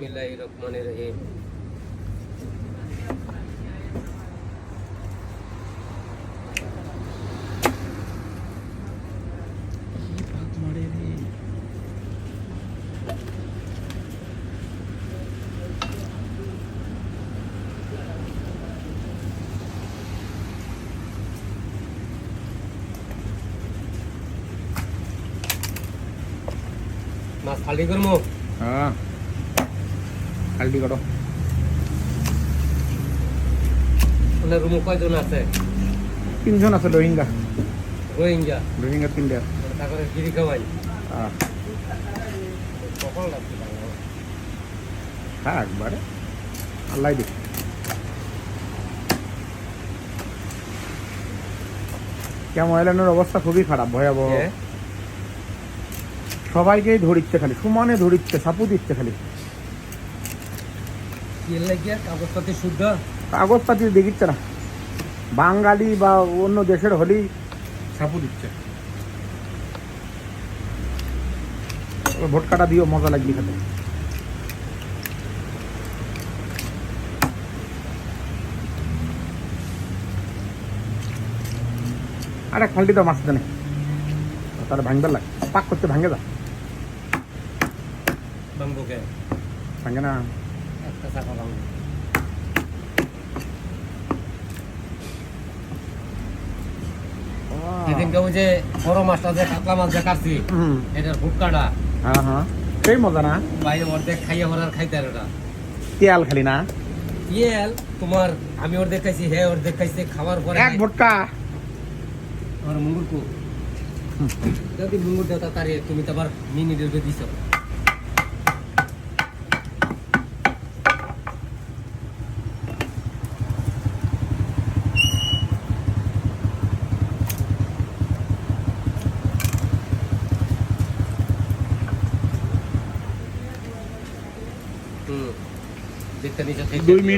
बिस्मिल्लाहिर्रहमानिर्रहीम। মাছ খালি করবো? হ্যাঁ, খালি করো। ওনার রুমে কয়জন আছে? 3 জন আছে। রোহিঙ্গা রোহিঙ্গা 3টা। তারপরে গিরি খাওয়াই। হ্যাঁ, কখন লাগছে? হ্যাঁ, একবারে আল্লাহ দিক। ময়লানোর অবস্থা খুবই খারাপ, ভয়াবহ। সবাইকেই ধরিচ্ছে, খালি সমানে ধরিচ্ছে, সাপু দিচ্ছে খালি। কাগজপাতি শুদ্ধ? কাগজপাতি দেখিচ্ছে না, বাঙালি বা অন্য দেশের হলেই সাপু দিচ্ছে। ভোটকাটা দিও, মজা লাগবে খেতে। আরে খালটি তো মাছ জানে, তাহলে ভাঙবার লাগে, পাক করতে ভাঙে যা। বাম্বুকে ভাঙে না, একটা চাকা বাম্বু। সেদিনকে ওই যে বড় মাছটা যে কাতলা মাছ যে কাটছি, এটার ভুটকাটা। হ্যাঁ হ্যাঁ, সেই মজা না ভাই অর্ধেক খাইয়ে ভরার খাইতে আর ওটা তেল খালি না। তেল তোমার, আমি অর্ধেক খাইছি, হে অর্ধেক খাইছে। খাওয়ার পরে এক ভোটকা আমার মুঙ্গুরকু যদি মুঙ্গুর দেওয়া তারে তুমি তো আবার মিনিটের দিছ। দেখতে নিচে 2 মিনিট।